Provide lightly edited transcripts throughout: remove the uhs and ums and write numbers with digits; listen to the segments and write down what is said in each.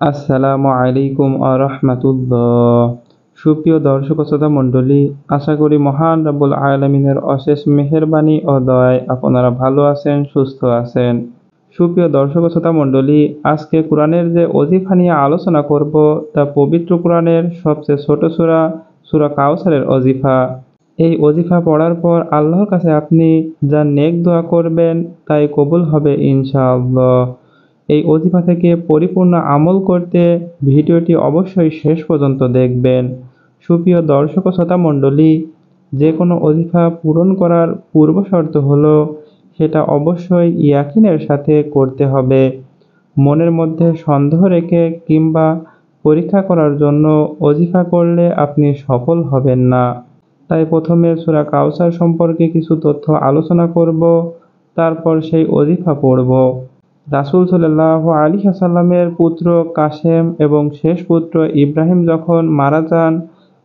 আসসালামু আলাইকুম রাহমাতুল্লাহ। সুপ্রিয় দর্শক ও শ্রোতা মণ্ডলী, আশা করি মহান রব্বুল আলামিনের অশেষ মেহেরবানি ও দয়ায় আপনারা ভালো আছেন, সুস্থ আছেন। সুপ্রিয় দর্শক ও শ্রোতা মণ্ডলী, আজকে কোরআনের যে অজিফা নিয়ে আলোচনা করব তা পবিত্র কোরআনের সবচেয়ে ছোট সূরা, সূরা কাউসারের অজিফা। এই অজিফা পড়ার পর আল্লাহর কাছে আপনি যা নেক দোয়া করবেন তাই কবুল হবে ইনশাআল্লাহ। এই অজিফা থেকে পরিপূর্ণ আমল করতে ভিডিওটি অবশ্যই শেষ পর্যন্ত দেখবেন। সুপ্রিয় দর্শক ও শ্রোতা মণ্ডলী, যে কোনো অজিফা পূরণ করার পূর্বশর্ত হলো সেটা অবশ্যই ইয়াকিনের সাথে করতে হবে। মনের মধ্যে সন্দেহ রেখে কিংবা পরীক্ষা করার জন্য অজিফা করলে আপনি সফল হবেন না। তাই প্রথমে সূরা কাউসার সম্পর্কে কিছু তথ্য আলোচনা করব, তারপর সেই অজিফা পড়ব। রাসূল সাল্লাল্লাহু আলাইহি ওয়াসাল্লামের পুত্র কাসেম এবং শেষ পুত্র ইব্রাহিম যখন মারা যান,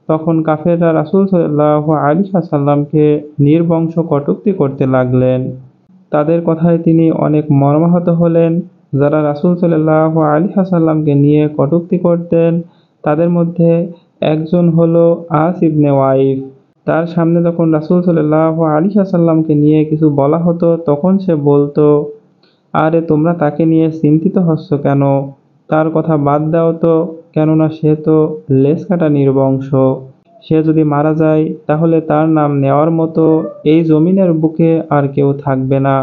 তখন কাফেররা রাসূল সাল্লাল্লাহু আলাইহি ওয়াসাল্লামকে নির্বংশ কটূক্তি করতে লাগলেন। তাদের কথায় তিনি অনেক মর্মাহত হলেন। যারা রাসূল সাল্লাল্লাহু আলাইহি ওয়াসাল্লামকে নিয়ে কটূক্তি করতেন, তাদের মধ্যে একজন হলো আস ইবনে ওয়াইল। তার সামনে যখন রাসূল সাল্লাল্লাহু আলাইহি ওয়াসাল্লামকে নিয়ে কিছু বলা হতো, তখন সে বলতো, আরে তোমরা তাকে নিয়ে চিন্তিত হচ্ছ কেন? তার কথা বাদ দাও তো, কেননা সে তো লেজ কাটা নির্বংশ। সে যদি মারা যায় তাহলে তার নাম নেওয়ার মতো এই জমিনের বুকে আর কেউ থাকবে না।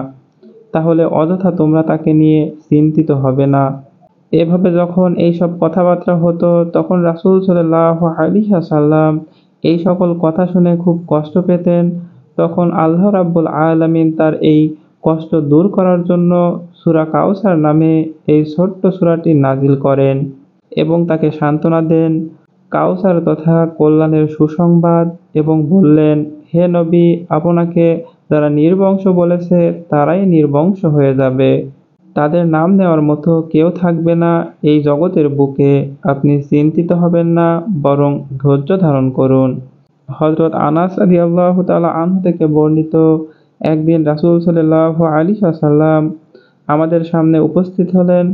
তাহলে অযথা তোমরা তাকে নিয়ে চিন্তিত হবে না। এভাবে যখন এইসব কথাবার্তা হতো, তখন রাসূল সাল্লাল্লাহু আলাইহি ওয়াসাল্লাম এই সকল কথা শুনে খুব কষ্ট পেতেন। তখন আল্লাহ রাব্বুল আলামিন তার এই কষ্ট দূর করার জন্য সূরা কাউসার নামে এই ছোট্ট সূরাটি নাজিল করেন এবং তাকে সান্ত্বনা দেন, কাউসার তথা কল্যাণের সুসংবাদ, এবং বললেন, হে নবী, আপনাকে যারা নির্বংশ বলেছে তারাই নির্বংশ হয়ে যাবে। তাদের নাম নেওয়ার মতো কেউ থাকবে না এই জগতের বুকে। আপনি চিন্তিত হবেন না, বরং ধৈর্য ধারণ করুন। হযরত আনাস রাদিয়াল্লাহু তাআলা আনহু থেকে বর্ণিত, একদিন রাসূল সাল্লাল্লাহু আলাইহি ওয়াসাল্লাম আমাদের সামনে উপস্থিত হলেন।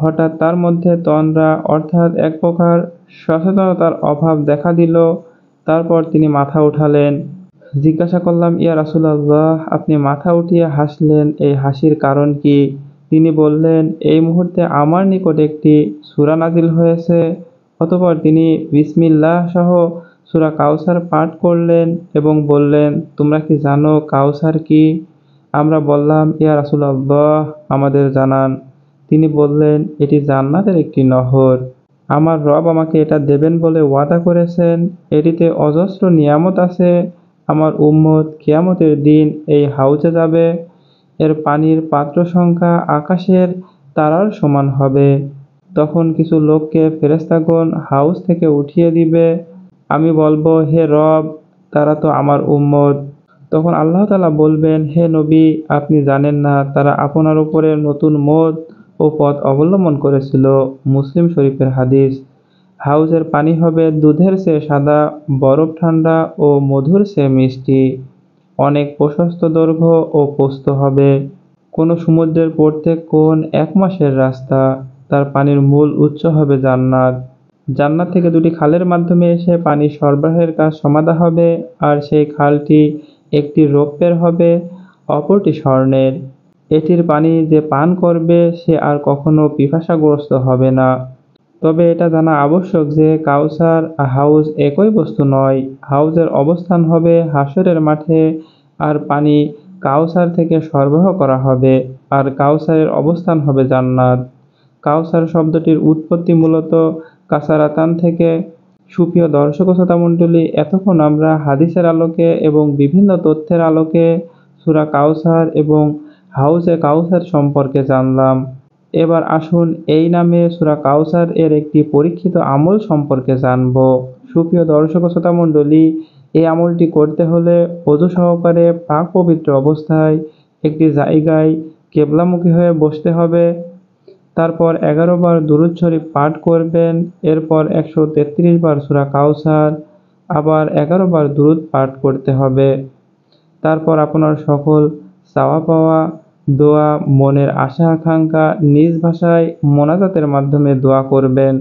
হঠাৎ তার মধ্যে তন্দ্রা অর্থাৎ এক প্রকার সচেতনতার অভাব দেখা দিল। তারপর তিনি মাথা উঠালেন। জিজ্ঞাসা করলাম, ইয়া রাসূলাল্লাহ, আপনি মাথা উঠিয়ে হাসলেন, এই হাসির কারণ কি? তিনি বললেন, এই মুহূর্তে আমার নিকট একটি সূরা নাজিল হয়েছে। অতঃপর তিনি বিসমিল্লাহ সহ সূরা কাউসার পাঠ করলেন এবং বললেন, তোমরা কি জানো কাউসার কি? আমরা বললাম, ইয়া রাসূলাল্লাহ, আমাদের জানান। তিনি বললেন, এটি জান্নাতের একটি নহর। আমার রব আমাকে এটা দেবেন বলে ওয়াদা করেছেন। এটিতে অজস্র নিয়ামত আছে। আমার উম্মত কিয়ামতের দিন এই হাউজে যাবে। এর পানির পাত্র সংখ্যা আকাশের তারার সমান হবে। তখন কিছু লোককে ফেরেশতাগণ হাউজ থেকে উঠিয়ে দিবে। আমি বলবো, হে রব, তারা তো আমার উম্মত। তখন আল্লাহ তাআলা বলবেন, হে নবী, আপনি জানেন না তারা আপনার উপরে নতুন মত ও পথ অবলম্বন করেছিল। মুসলিম শরীফের হাদিস। হাউজের পানি হবে দুধের চেয়ে সাদা, বরফ ঠান্ডা ও মধুর চেয়ে মিষ্টি। অনেক প্রশস্ত দৈর্ঘ্য ও প্রস্থ হবে। কোনো সমুদ্রের প্রত্যেক কোণ 1 মাসের রাস্তা। তার পানির মূল উৎস হবে জান্নাত। জান্নাত থেকে 2টি খালের মাধ্যমে এসে পানি সরবরাহের কাজ সমাধা হবে, আর সেই খালটি একটি রৌপ্যের হবে, অপরটি স্বর্ণের। এটির পানি যে পান করবে সে আর কখনো পিপাসাগ্রস্ত হবে না। তবে এটা জানা আবশ্যক যে কাউসার হাউজ একই বস্তু নয়। হাউজের অবস্থান হবে হাশরের মাঠে, আর পানি কাউসার থেকে সরবরাহ করা হবে, আর কাউসারের অবস্থান হবে জান্নাত। কাউসার শব্দটির উৎপত্তি মূলত কাসারাতান থেকে। সুপ্রিয় দর্শক ও শ্রোতা মণ্ডলী, এতক্ষণ আমরা হাদিসের আলোকে এবং বিভিন্ন তথ্যের আলোকে সূরা কাউসার এবং হাউজে কাউসার সম্পর্কে জানলাম। এবার আসুন এই নামে সূরা কাউসার এর একটি পরীক্ষিত আমল সম্পর্কে জানব। সুপ্রিয় দর্শক ও শ্রোতা মণ্ডলী, এই আমলটি করতে হলে ওযু সহকারে পাক পবিত্র অবস্থায় একটি জায়গায় কিবলামুখী হয়ে বসতে হবে। তারপর 11 বার দুরূদ শরীফ পাঠ করবেন। এরপর 133 বার সূরা কাউসার, আবার 11 বার দুরূদ পাঠ করতে হবে। তারপর আপনার সকল চাওয়া পাওয়া দোয়া, মনের আশা আকাঙ্ক্ষা নিজ ভাষায় মোনাজাতের মাধ্যমে দোয়া করবেন।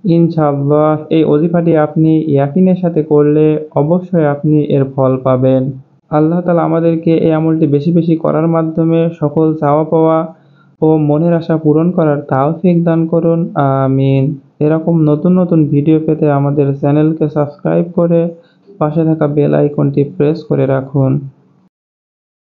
ইনশাআল্লাহ এই ওজিফাটি আপনি ইয়াকিনের সাথে করলে অবশ্যই আপনি এর ফল পাবেন। আল্লাহ তাআলা আমাদেরকে এই আমলটি বেশি বেশি করার মাধ্যমে সকল চাওয়া পাওয়া ও মনের আশা পূরণ করার তৌফিক দান করুন। আমিন। এরকম নতুন নতুন ভিডিও পেতে আমাদের চ্যানেলকে সাবস্ক্রাইব করে পাশে থাকা বেল আইকনটি প্রেস করে রাখুন।